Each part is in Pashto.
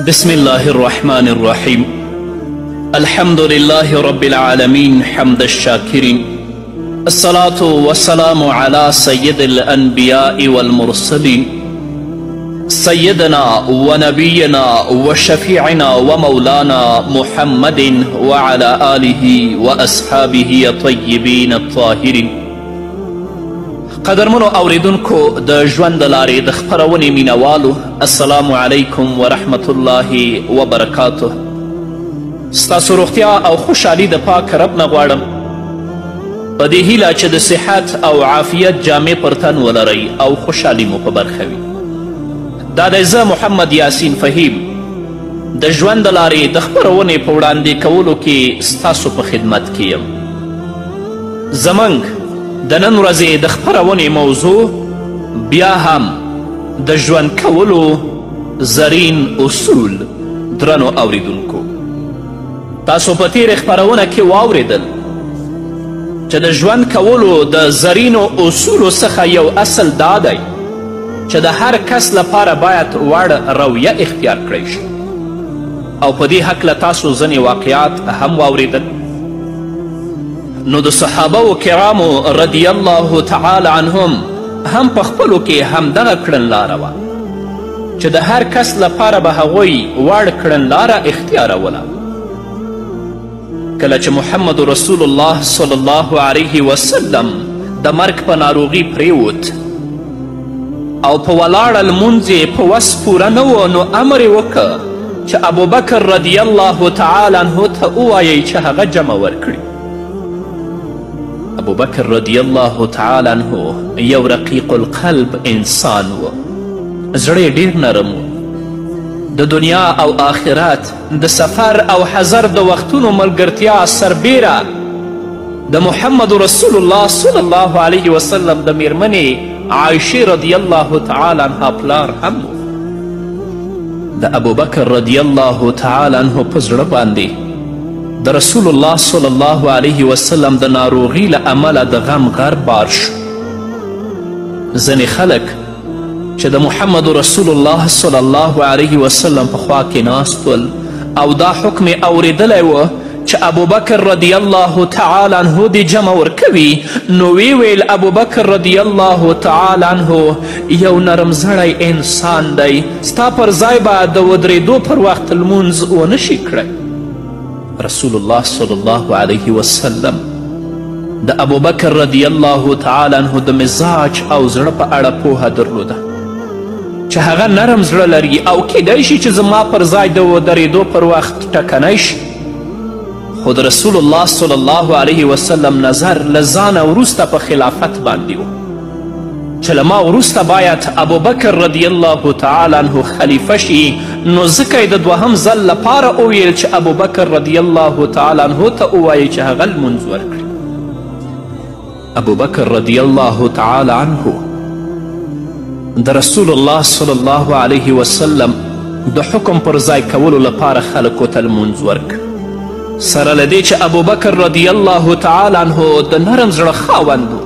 بسم الله الرحمن الرحيم. الحمد لله رب العالمين حمد الشاكرين. الصلاة والسلام على سيد الأنبياء والمرسلين سيدنا ونبينا وشفيعنا ومولانا محمد وعلى آله وأصحابه الطيبين الطاهرين. قدرمنو اوریدونکو د ژوند د لارې د خپرونې مینوالو، السلام علیکم ورحمت الله وبرکاته. ستاسو روغتیا او خوشحالي د پاک رب نه غواړم، په دې هیله چې د صحت او عافیت جامې پر تن ولرئ او خوشحالي مو په برخه وي. دا دی زه محمد یاسین فهیم د ژوند د لارې د خپرونې په وړاندې کولو کې ستاسو په خدمت کې یم. زموږ د نن ورځې د خپرونې موضوع بیا هم د ژوند کولو زرین اصول. درنو اوریدونکو، تاسو په تیرې خپرونه کې واوریدل چې د ژوند کولو د زرینو اصولو څخه یو اصل دا دی چې د هر کس لپاره باید وړ رویه اختیار کړی شي، او په دې هکله تاسو ځینې واقعات هم واوریدل. نو د صحابه و کرامو رضی الله تعالی عنهم هم په خپلو کې همدغه کړنلاره وه چې د هر کس لپاره به هغوی وړ کړنلاره اختیاروله. کله چې محمد رسول الله صلی الله علیه وسلم د مرګ په ناروغي پریوت او په ولاړه لمونځ یې په وس پوره نه و، نو امر یې وکړه چې ابوبکر رضی الله تعالی عنه ته ووایئ چې هغه جمع ورکړي. ابو بکر رضی الله تعالی عنه یو رقیق القلب انسان و، زړه ډیر نرم و. د دنیا او آخرت د سفر او حضر د وختونو ملګرتیا سربیره د محمد رسول الله صلی الله علیه وسلم د میرمنې عایشې رضی الله تعالی عنها پلار هم و. د ابو بکر رضی الله تعالی عنه په زړه باندې د رسول الله صلی الله علیه وسلم د ناروغي له امله د غم غر بار شو. ځینې خلک چې د محمد رسول الله صلی الله علیه وسلم په خوا کې ناست ول او دا حکم یې اوریدلی و چې ابوبکر رضی الله تعالی عنه دې جمع ورکوي، نو ویل ابوبکر رضی الله تعالی عنه یو نرم زړی انسان دی، ستا پر ځای به د ودرېدو پر وخت لمونځ ونشي کړی. رسول الله صلی الله علیه وسلم د ابوبکر رضی الله تعالی عنه د مزاج او زړه په اړه پوهه درلوده چې هغه نرم زړه لري او کیدای شي چې زما پر ځای د ودرېدو پر وخت ټکنی شي. خو د رسول الله صلی الله علیه وسلم نظر له ځانه وروسته په خلافت باندې و چې له ما وروسته باید ابوبکر رضی الله تعالی عنه خلیفه شي. نو ځکه یې د دوهم ځل لپاره وویل چې ابوبکر رضی الله تعالی عنه ته ووایي چې هغه لمونځ ورکړي. ابوبکر رضی الله تعالی عنه د رسول الله صلی الله علیه وسلم د حکم پر ځای کولو لپاره خلکو ته لمونځ ورکړ، سره له دې چې ابوبکر رضی الله تعالی عنه د نرم زړه خاوند و،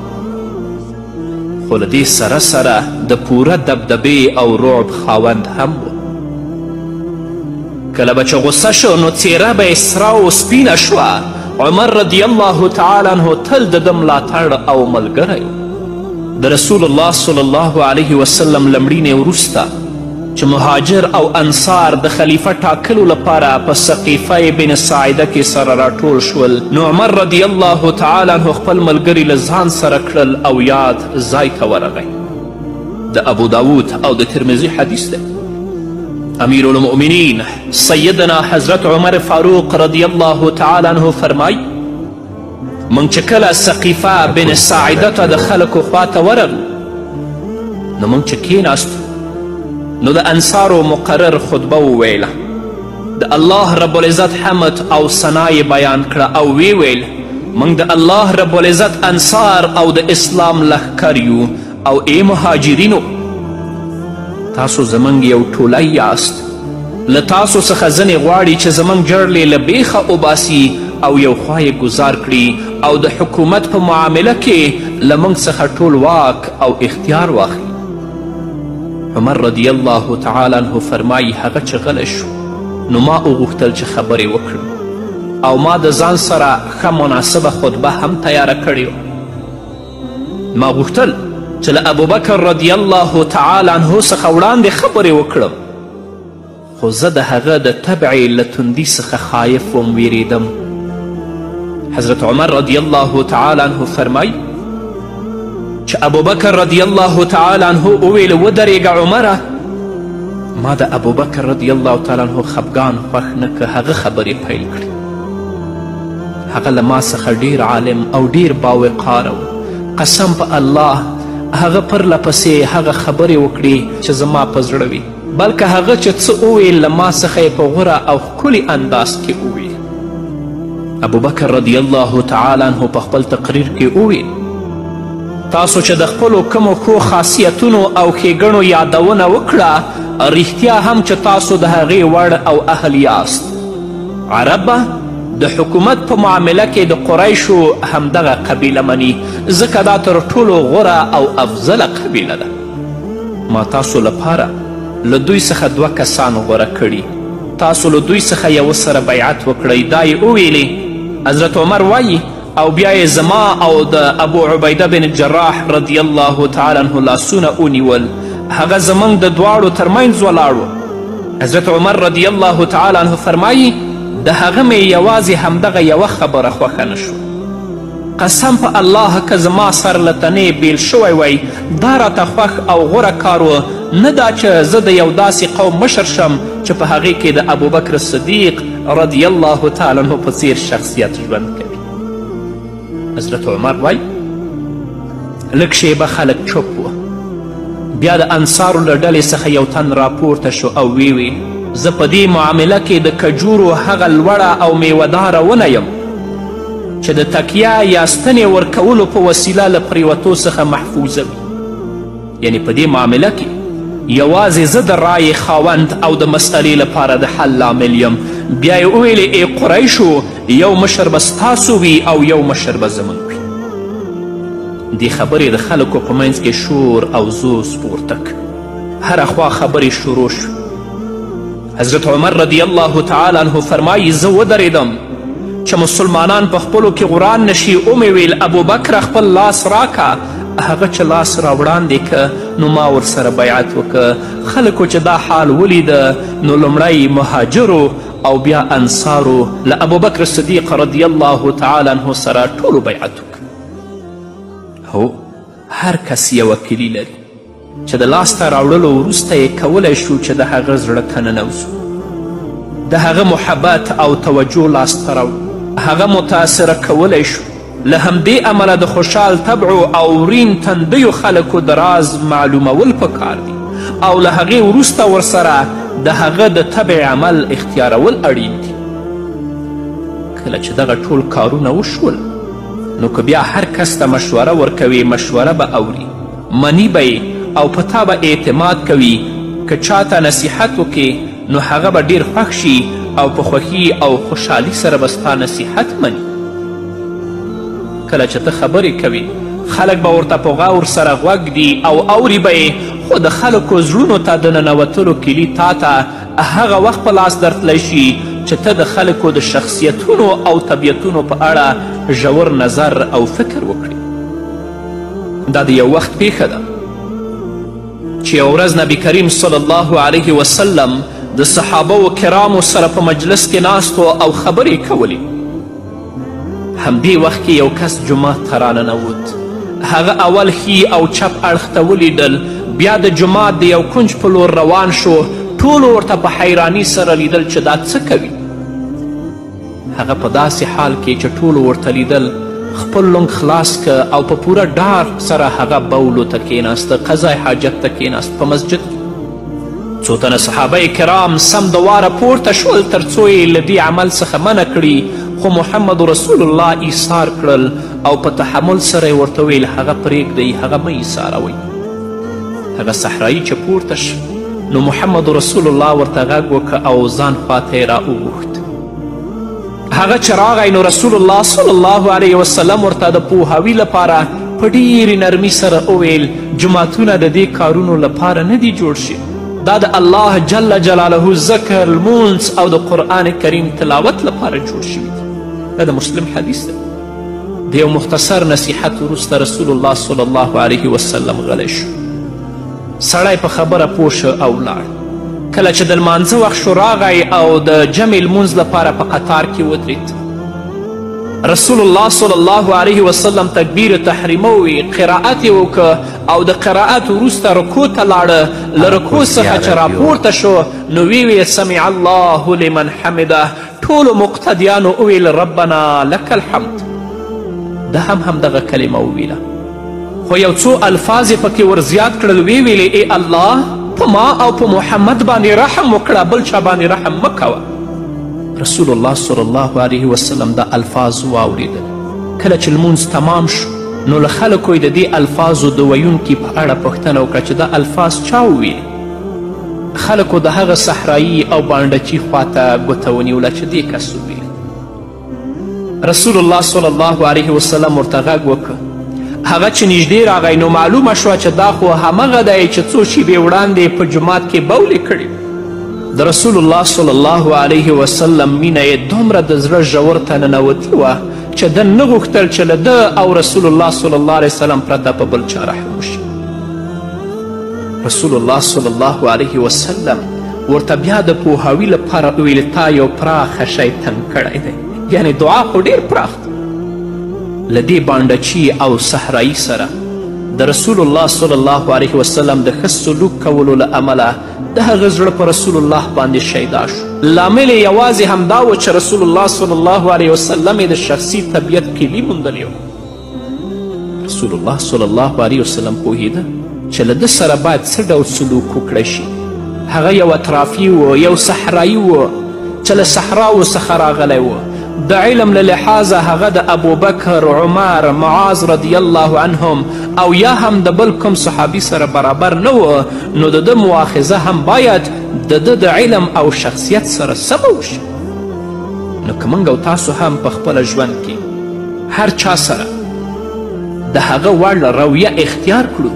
خو له دې سره سره د پوره دبدبې او رعب خاوند هم و. کله به چې غصه شو نو څیره به یې سره و سپینه شوه. عمر رضی الله تعالی عنه تل د ده ملاتړ او ملګری و. د رسول الله صلی الله علیه وسلم له مړینې وروسته چې مهاجر او انصار د خلیفه ټاکلو لپاره په سقیفه بن ساعده کې سره راټول شول، نو عمر رضی الله تعالی عنه خپل ملګري له ځان سره کړل او یاد ځای ته ورغی. د ابو داود او د ترمذي حدیث دی. امیر المؤمنین سیدنا حضرت عمر فاروق رضی الله تعالی عنه فرمای موږ چې کله سقیفه بن ساعده ته د خلکو خواته ورغلو نو موږ چې کیناستو نو د انصارو مقرر خطبه وویله، د الله رب العزت حمد او ثنا یې بیان کړه او ویل موږ د الله رب العزت انصار او د اسلام لښکر یو، او ای مهاجرینو تاسو زموږ یو ټولی یاست، له تاسو څخه ځینې غواړي چې زموږ جړلې له بیخه وباسي او یو خوا یې ګزار کړي او د حکومت په معامله کې له موږ څخه ټول واک او اختیار واخلي. عمر رضی الله تعالی عنه فرمایی هغه چې غلی شو نو ما وغوښتل چې خبرې وکړم او ما د ځان سره ښه مناسبه خطبه هم تیاره کړې وه. ما غوښتل چې له ابوبکر رضی الله تعالی عنه څخه وړاندې خبرې وکړم، خو زه د هغه د تبعې له تندي څخه خایف وم، ویرېدم. حضرت عمر رضی الله تعالی عنه فرمایي چې ابوبکر رضی الله تعالی عنه وویل ودرېږه عمره. ما د ابوبکر رضی الله تعالی عنه خفګان خوښ نه که، هغه خبرې پیل کړې. هغه له ما څخه ډیر عالم او ډیر باوقاره و. قسم په الله هغه پرله پسې هغه خبرې وکړې چې زما په زړه وي، بلکه هغه چې څه وویل له ما څخه یې په غوره او ښکلي انداز کې وویل. ابوبکر رضی الله تعالی عنه په خپل تقریر کې وویل تاسو چې د خپلو کومو ښو خاصیتونو او ښېګڼو یادونه وکړه، رښتیا هم چې تاسو د هغې وړ او اهل یاست. عرب د حکومت په معامله کې د قریشو همدغه قبیله مني، ځکه دا تر ټولو غوره او افضله قبیله ده. ما تاسو لپاره له دوی څخه 2 کسان غوره کړي، تاسو له دوی څخه یوه سره بیعت وکړئ. دا یې وویلې. حضرت عمر وایي او بیا یې زما او د ابو عبیده بن جراح رضی الله تعالی عنه لاسونه ونیول، هغه زموږ د دواړو ترمنځ ولاړ و. حضرت عمر رضی الله تعالی عنه فرمایي د هغه مې یوازې همدغه یوه خبره خوښه نه شوه. قسم په الله که زما سر له تنې بیل شوی وی، دا راته خوښ او غوره کار و، نه دا چې زه د یو داسې قوم مشر شم چې په هغې کې د ابوبکر صدیق رضی الله تعالی عنه په څیر شخصیت ژوند کوي. حضرت عمر وایي لږ شیبه خلک چوپ و. بیا د انصارو له ډلې څخه یو تن راپورته شو او ویې زه په دې معامله کې د کجورو هغه لوړه او میوهداره ونه یم چې د تکیه یا ستنې ورکولو په وسیله له پریوتو څخه محفوظه وي. یعنی په دې معامله کې یوازې زه د رایې خاوند او د مسئلې لپاره د حل لامل یم. بیا یې وویلې ای قریشو، یو مشر به ستاسو وي او یو مشر به زموږ وي. دې خبرې د خلکو په منځ کې شور او زوز پورته کړ. هره خوا خبرې شروع شو. حضرت عمر رضی الله تعالی عنه فرمایي زه ودرېدم چې مسلمانان په خپلو کې غران نشي. ومې ویل ابوبکر خپل لاس راکه. هغه چې لاس را وړاندې که نو ما ورسره بیعت وکه. خلکو چې دا حال ولیده نو لومړی مهاجرو او بیا انصارو له ابوبکر صدیق رضی الله تعالی عنه سره ټولو بیعت وکه. هو هر کس یوه کلي لري چې د لاسته راوړلو وروسته یې کولی شو چې د هغه زړه ته ننوځو، د هغه محبت او توجه لاسته راوړو، هغه متاثره کولی شو. له همدې امله د خوشحال طبعو او ورین تندیو خلکو د راز معلومول پکار دي او له هغې وروسته ورسره د هغه د طبع عمل اختیارول اړین دي. کله چې دغه ټول کارونه وشول نو که بیا هر کس ته مشوره ورکوي، مشوره به اوري، منی به او په تا به اعتماد کوي. که چاته نصیحت وکړي نو هغه به ډیر خوښ شي او په خوښي او خوشحالي سره به ستا نصیحت مني. کله چې ته خبرې کوي خلک به ورته په غور سره غوږ دي او اوري به یې، خو د خلکو زړونو ته د ننوتلو کلي تا ته هغه وخت په لاس درتلی شي چې ته د خلکو د شخصیتونو او طبیعتونو په اړه ژور نظر او فکر وکړي. دا د یو وخت پیښه ده چې یو ورځ نبی کریم صلی الله علیه وسلم د صحابه و کرامو سره په مجلس کې ناست او خبرې کولې. همدې وخت کې یو کس جومات ته راننوت. هغه اول ښي او چپ اړخ ته ولیدل، بیا د جومات د یو کنج په لور روان شو. ټولو ورته په حیراني سره لیدل چې دا څه کوي. هغه په داسې حال کې چې ټولو ورته لیدل خپل لنګ خلاص که او په پوره ډار سره هغه بولو ته کېناسته، قضای حاجت ته کېناست په مسجد کې. څو تنه صحابه کرام سم د واره پورته شول تر څو یې له دې عمل څخه منع کړي، خو محمد رسول الله ایثار کړل او په تحمل سره یې ورته ویل هغه پرېږدئ، هغه مه ایثاروئ. هغه صحرایي چې پورته شو نو محمد رسول الله ورته غږ وکړه او ځان خواته یې راوغوښت. هغه چې راغی نو رسول الله صلی الله علیه وسلم ورته د پوهاوي لپاره په ډیرې نرمي سره وویل جوماتونه د دې کارونو لپاره نه دي جوړ شي. دا د الله جل جلاله ذکر، لمونځ او د قرآن کریم تلاوت لپاره جوړ شوي دي. دا د مسلم حدیث دی. د یو مختصر نصیحت وروسته رسول الله صلی الله علیه وسلم غلی شو. سړی په خبره پوه شه او ولاړ. کله چې د لمانځه وخت شو راغی او د جمع لمونځ لپاره په قطار کې ودرېد. رسول الله صلی الله علیه وسلم تکبیر تحریمه ووی، قرائت یې وکړه او د قرائت وروسته رکو ته لاړه. له رکو څخه چې راپورته شو نو ویې سمع الله لمن حمده. ټولو مقتدیانو وویل ربنا لک الحمد. ده هم همدغه کلمه وویله، خو یو څو الفاظ یې پکې ورزیات کړل. ویې ای الله په ما او په محمد باندې رحم وکړه، بل چا باندې رحم مه کوه. رسول الله صلی الله علیه وسلم دا الفاظ واوریدل. کله چې لمونځ تمام شو نو له خلکو یې د دې الفاظو د ویونکي په اړه پوښتنه وکړه چې دا الفاظ چا وویلي. خلکو د هغه صحرایي او بانډچي خواته ګوته ونیوله چې دې کس وویلي. رسول الله صلی الله علیه وسلم ورته غږ وکړه. هغه چې نږدې راغی نو معلومه شوه چې دا خو همغه دی چې څو شیبې وړاندې په جومات کې بولې کړي. د رسول الله صلی الله علیه وسلم مینه یې دومره د زړه ژور ته ننوتې وه چې ده نه غوښتل چې له ده او رسول الله صلی الله علیه وسلم پرته په بل چا رحم وشي. رسول الله صلی الله علیه وسلم ورته بیا د پوهاوي لپاره وویل تا یو پراخه شی تنګ کړی دی، یعنې دعا خو ډېر پراخ دی. له دې بانډچي او صحرایي سره د رسول الله صلی الله علیه وسلم د ښه سلوک کولو له امله د هغه زړه په رسول الله باندې شیدا شو. لامل یې یوازې همدا و چې رسول الله صلی الله علیه وسلم یې د شخصي طبیعت کیلي موندلی و. رسول الله صلی الله علیه وسلم پوهیده چې له ده سره باید څه ډول سلوک وکړی شي. هغه یو اطرافي و، یو صحرایي و چې له صحراو څخه راغلی و. د علم له لحاظه هغه د ابوبکر، عمر، معاذ رضی الله عنهم او یا هم د بل کوم صحابي سره برابر نه و، نو د ده مواخذه هم باید د ده د علم او شخصیت سره سمه وشي. نو که موږ او تاسو هم په خپله ژوند کې هر چا سره د هغه وړ رویه اختیار کړو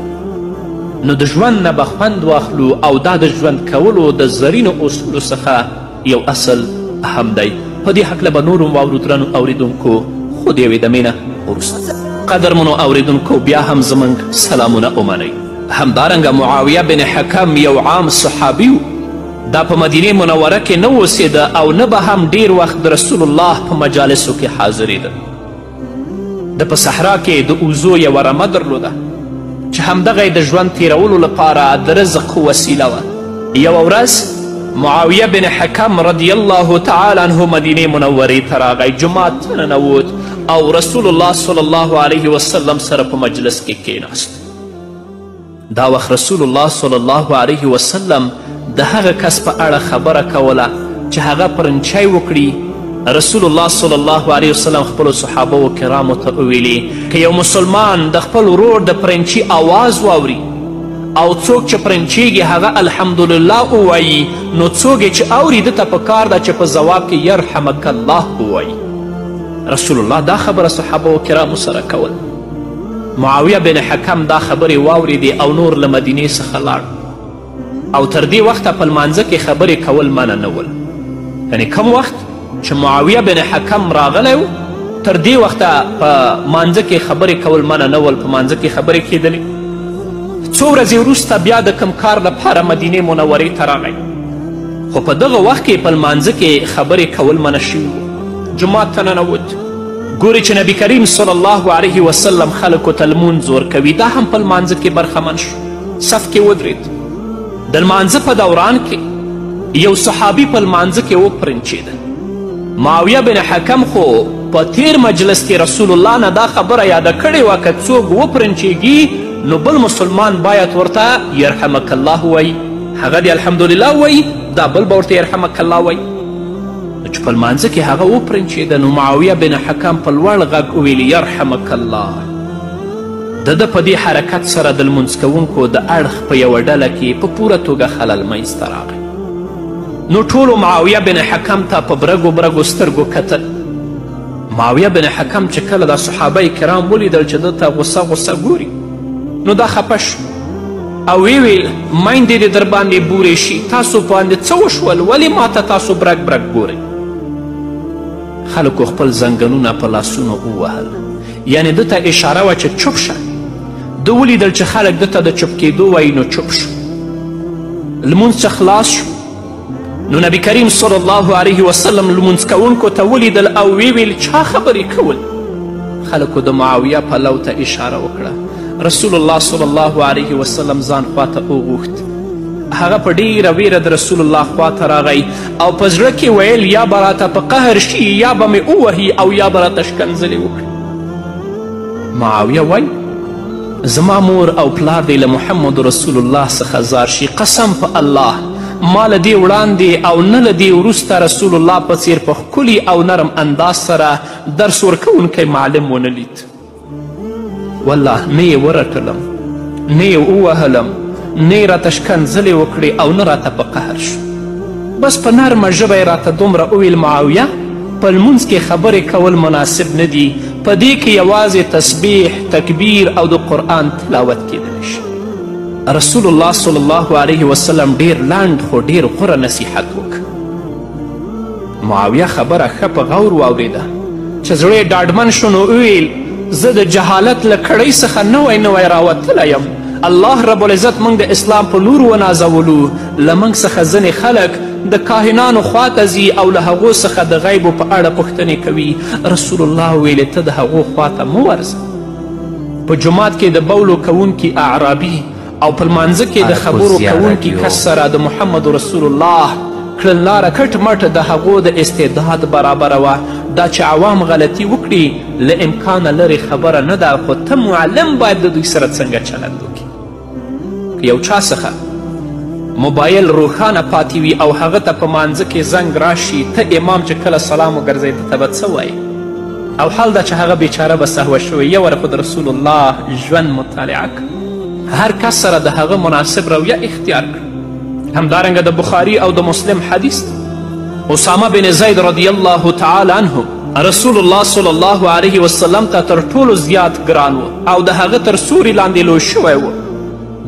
نو د ژوند نه به خوند واخلو او دا د ژوند کولو د زرینو اصولو څخه یو اصل هم دی. په دې هکله به نور هم واورو درنو اوریدونکو، خو د یوې دمې نه وروسته. قدرمنو اوریدونکو بیا هم زموږ سلامونه ومنئ. همدارنګه معاویه بن حکم یو عام صحابي و. دا په مدینې منوره کې نه اوسېده او نه به هم ډیر وخت د رسول الله په مجالسو کې حاضرېده. د په صحرا کې د اوزو یوه رمه درلوده چې همدغه د ژوند تیرولو لپاره د رزق وسیله وه. یوه ورځ معاویه بن حکم رضی الله تعالی عنه مدینې منورې ته راغی، جومات ته ننوت او رسول الله صلی الله علیه وسلم سره په مجلس کې کیناست. دا وخت رسول الله صلی الله علیه وسلم د هغه کس په اړه خبره کوله چې هغه پرنچی وکړي. رسول الله صلی الله علیه وسلم خپلو صحابه و کرامو ته وویلي که یو مسلمان د خپل ورور د پرنچي آواز واوري او څوک چې پرنچیږي هغه الحمدلله ووایي، نو څوک یې چې اوري ده ته پکار ده چې په ځواب کې یرحمک الله ووایي. رسول الله دا خبره صحابه و کرامو سره کول. معاویه بن حکم دا خبرې واورېدې او نور له مدینې څخه لاړ او تر دې وخته په لمانځه کې خبرې کول منع نه ول. یعنې کم وخت چې معاویه بن حکم راغلی و تر دې وخته په مانځه کې خبرې کول منع نه ول، په مانځه کې خبرې کېدلې. څو ورځې وروسته بیا د کم کار لپاره مدینې منورې ته راغی، خو په دغه وخت کې په لمانځه کې خبرې کول منع شوي وو. جومات ته ننوت، ګوري چې نبی کریم صلی الله علیه وسلم خلکو ته لمونځ ورکوي. دا هم په لمانځه کې برخمن شو، صف کې ودرېد. د لمانځه په دوران کې یو صحابي په لمانځه کې وپرنچېده. معاویه بن حکم خو په تیر مجلس کې رسول الله نه دا خبره یاده کړې وه که څوک وپرنچېږي نو بل مسلمان باید ورته یرحمک الله وایي، هغه دې الحمدلله وایي، دا بل به ورته یرحمک الله وایي. نو چې په لمانځه کې هغه وپرنچېده نو معاویه بن حکم په لوړ غږ وویل یرحمک الله. د ده په دې حرکت سره د لمونځ کوونکو د اړخ په یوه ډله کې په پوره توګه خلل منځته راغی. نو ټولو معاویه بن حکم ته په برګو برګو سترګو کتل. معاویه بن حکم چې کله دا صحابه کرام ولیدل چې ده ته غصه غصه ګوري نو دا خفه شو. او ویل میندې دې در باندې بورې شي، تاسو باندې څه وشول؟ ولې ما ته تاسو برګ برګ ګورئ؟ خلکو خپل زنګنونه په لاسونو ووهل، یعنې ده ته اشاره وه چې چوپ شه. ده ولیدل چې خلک ده ته د چوپ کېدو وایي، نو چوپ شو. لمونځ چې خلاص شو نو نبی کریم صلی الله علیه وسلم لمونځ کوونکو ته ولیدل او ویل چا خبرې کول؟ خلکو د معاویه پلو ته اشاره وکړه. رسول الله صلی الله علیه وسلم ځان خواته وغوښت. هغه په ډیره ویره د رسول الله خواته راغی او په زړه کې ویل یا به راته په قهر شي یا به مې ووهي او یا به راته شکنځلې وکړي. معاویه وایي زما مور او پلار دی له محمد رسول الله څخه زار شي، قسم په الله ما له دې وړاندې او نه له دې وروسته رسول الله په څیر په ښکلي او نرم انداز سره درس ورکوونکی معلم ونه لید. والله نه یې ورټلم، نه یې ووهلم، نه یې راته شکنځلې وکړې او نه راته په قهر شو. بس په نرمه ژبه یې راته دومره وویل معاویه په لمونځ کې خبرې کول مناسب نه دي، په دې کې یوازې تسبیح، تکبیر او د قرآن تلاوت کیدلی شي. رسول الله صلی الله علیه وسلم ډیر لنډ خو ډیر غوره نصیحت وکړ. معاویه خبره ښه په غور واورېده چې زړه یې ډاډمن شو، نو وویل زه د جهالت له کړۍ څخه نوی راوتلی یم. الله رب العزت موږ د اسلام په لور ونازولو. له موږ څخه ځینې خلک د کاهنانو خواته ځي او له هغو څخه د غیبو په اړه پوښتنې کوي. رسول الله ویلې ته د هغو خواته مه ورځه. په جومات کې د بولو کوونکي اعرابي او په لمانځه کې د خبرو کوونکي کس سره د محمد رسول الله کړنلاره کټ مټ د هغو د استعداد برابره وه. دا چې عوام غلطي وکړي له امکانه لرې خبره نه ده، خو ته معلم باید د دوی سره څنګه چلند وکړي. که یو چا څخه موبایل روښانه پاتې وي او هغه ته په مانځه کې زنګ راشي، ته امام چې کله سلام وګرځوي ده ته به څه وایي؟ او حال دا چې هغه بیچاره به سهوه شوی. یوه خو د رسول الله ژوند مطالعه کړه، هر کس سره د هغه مناسب رویه اختیار کړه. همدارنګه د بخاري او د مسلم حدیث اسامه بن زید رضی الله تعالی عنه رسول الله صلی الله علیه وسلم ته تر ټولو زیات ګران و او د هغه تر سوري لاندې لوی شوی و.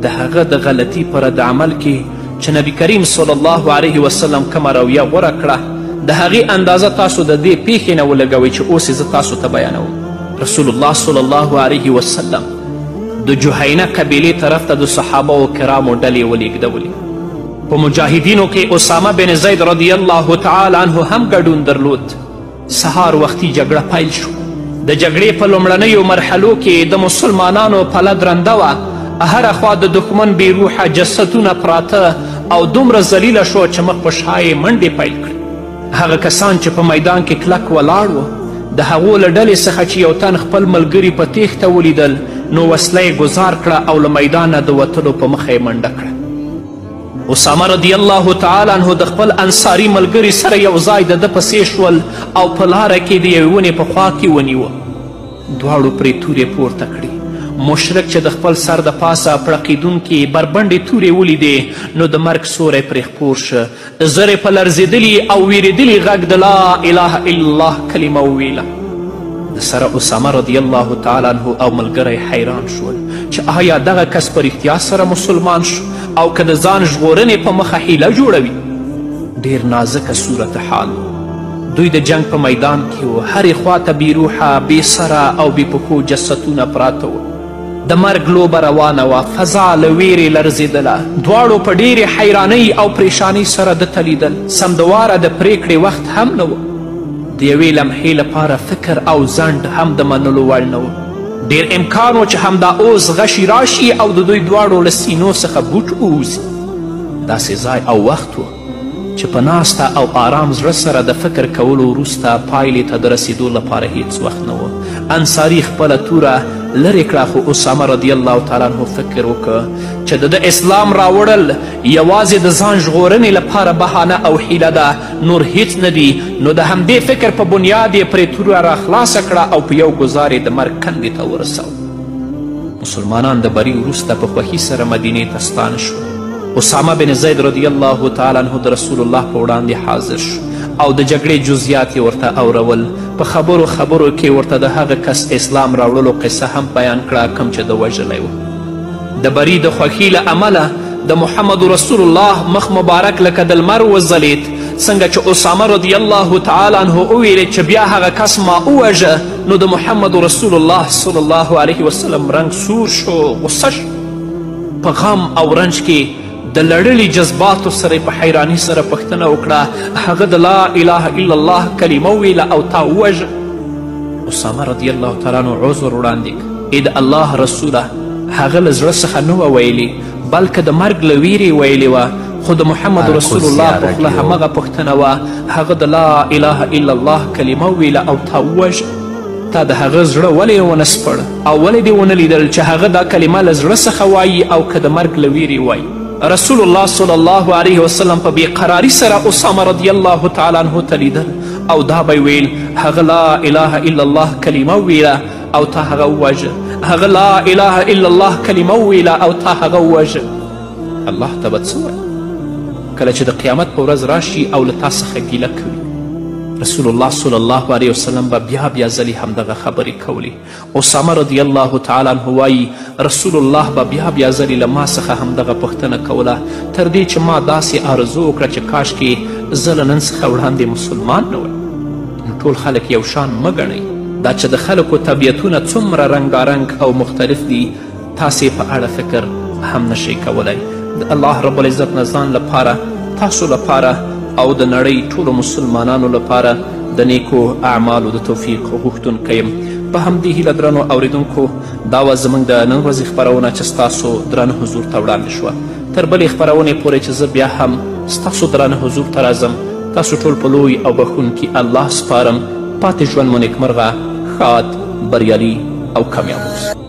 د هغه د غلطي په رد عمل کې چې نبی کریم صلی الله علیه وسلم کومه رویه غوره کړه، د هغې اندازه تاسو د دې پیښې نه ولګوئ چې اوس زه تاسو ته بیانوم. رسول الله صلی الله علیه وسلم د جهینه قبیلې طرف ته د صحابه و کرامو ډلې ولیږدولې. په مجاهدینو کې اسامه بن زید رضی الله تعالی عنه هم ګډون درلود. سهار وختي جګړه پیل شو. د جګړې په لومړنیو مرحلو کې د مسلمانانو پله درنده وه. هره خوا د دښمن بېروحه جسدونه پراته او دومره ذلیله شو چې مخ په شا یې منډې پیل کړې. هغه کسان چې په میدان کې کلک ولاړ وه، د هغو له ډلې څخه چې یو تن خپل ملګري په تیښته ولیدل، نو وسله یې ګزار کړه او له میدانه د وتلو په مخه یې منډه کړه. اسامه رضی الله تعالی عنه د خپل انصاري ملګري سره یو ځای د ده پسې شول او په لاره کې د یوې ونې په خوا کې ونیوه. دواړو پرې تورې پورته کړي. مشرک چې د خپل سر د پاسه پړقېدونکي بربنډې تورې ولیدې، نو د مرګ سوری پرې خپور شه. زرې په لرزېدلي او ویرېدلي غږ د لا اله الا الله کلمه وویله. د سره اسامه رضی الله تعالی عنه او ملګری حیران شول چې آیا دغه کس په رښتیا سره مسلمان شو او که د ځان ژغورنې په مخه حیله جوړوي؟ ډیر نازکه صورتحال. دوی د جنگ په میدان کې و. هرې خواته بېروحه، بې سره او بې پښو جسدونه پراته وو. د مرګ لوبه روانه وه. فضا له ویرې لرزېدله. دواړو په ډیرې حیرانۍ او پریشانۍ سره دته لیدل. سمدواره د پریکړې وخت هم نه و. د یوې لمحې لپاره فکر او ځنډ هم د منلو وړ نه و. ډیر امکان و چې همدا اوس غشي راشي او د دوی دواړو له سینو څخه بوټ ووځي. داسې ځای او وخت و چې په ناسته او آرام زړه سره د فکر کولو وروسته پایلې ته د رسیدو لپاره هیڅ وخت نه و. انصاري خپله توره لرې کړه، خو اسامه رضی الله تعالی عنه فکر وکړه چې د اسلام راوړل یوازې د ځان ژغورنې لپاره بهانه او حیله ده، نور هیڅ نه دي. نو د همدې فکر په بنیاد یې پرې توره راخلاصه کړه او په یو ګزار یې د مرګ کندې ته ورساوه. مسلمانان د بري وروسته په خوښي سره مدینې ته ستانه شول. اسامه بن زید رضی الله تعالی عنه د رسول الله په وړاندې حاضر شو او د جګړې جزیات یې ورته اورول. په خبرو کې ورته د هغه کس اسلام راوړلو قصه هم بیان کړه کوم چې د وژلی و. د بري د خوښي له امله د محمد رسول الله مخ مبارک لکه د لمر وځلید. څنګه چې اسامه رضی الله تعالی عنه وویلې چې بیا هغه کس ما ووژه، نو د محمد رسول الله صلی الله علیه وسلم رنګ سور شو، غصه شو. په غم او رنج کې د لړلي جذباتو سره په حیراني سره پوښتنه وکړه، هغه د لا اله الا الله کلمه وویله او تا ووژه. اسامه رضی الله تعالی عنه عذر وړاندې کړ، ای د الله رسوله هغه له زړه څخه نه وه ویلې، بلکې د مرګ له ویرې ویلې وه، خو د محمد رسول الله په خوله همغه پوښتنه وه، هغه د لا اله الا الله کلمه وویله او تا ووژه. تا د هغه زړه ولې ونه سپړ او ولې دې ونه لیدل چې هغه دا کلمه له زړه څخه وایي او که د مرګ له ویرې وایي. رسول الله صلی الله علیه وسلم په بېقراري سره اسامه رضی الله تعالی عنه ته لیدل او دا به ویل هغه لا اله الا الله کلمه وویله او تا هغه ووژه، هغه لا اله الا الله کلمه وویله او تا هغه ووژه. الله ته به څه وایي کله چې د قیامت په ورځ راشي او له تا څخه ګیله کوي؟ رسول الله صلی الله علیه وسلم به بیا بیا ځلې همدغه خبرې کولې. اسامه رضی الله تعالی عنه وایي رسول الله به بیا بیا ځلې له ما څخه همدغه پوښتنه کوله، تر دې چې ما داسې آرزو وکړه چې کاشکې زه له نن څخه وړاندې مسلمان نه وم. نو ټول خلک یو شان مه ګڼئ. دا چې د خلکو طبیعتونه څومره رنګارنګ او مختلف دي، تاسې په اړه فکر هم نشئ کولی. د الله رب العزت نه ځان لپاره، تاسو لپاره او د نړۍ ټولو مسلمانانو لپاره د نیکو اعمالو د توفیق غوښتونکی یم. په همدې هیله درنو اوریدونکو، دا وه زموږ د نن ورځې خپرونه چې ستاسو درانه حضور ته وړاندې شوه. تر بلې خپرونې پورې چې زه بیا هم ستاسو درانه حضور ته راځم، تاسو ټول په لوی او بخښونکي الله سپارم. پاتې ژوند مو نیکمرغه، ښاد، بریالي او کامیاب اوسئ.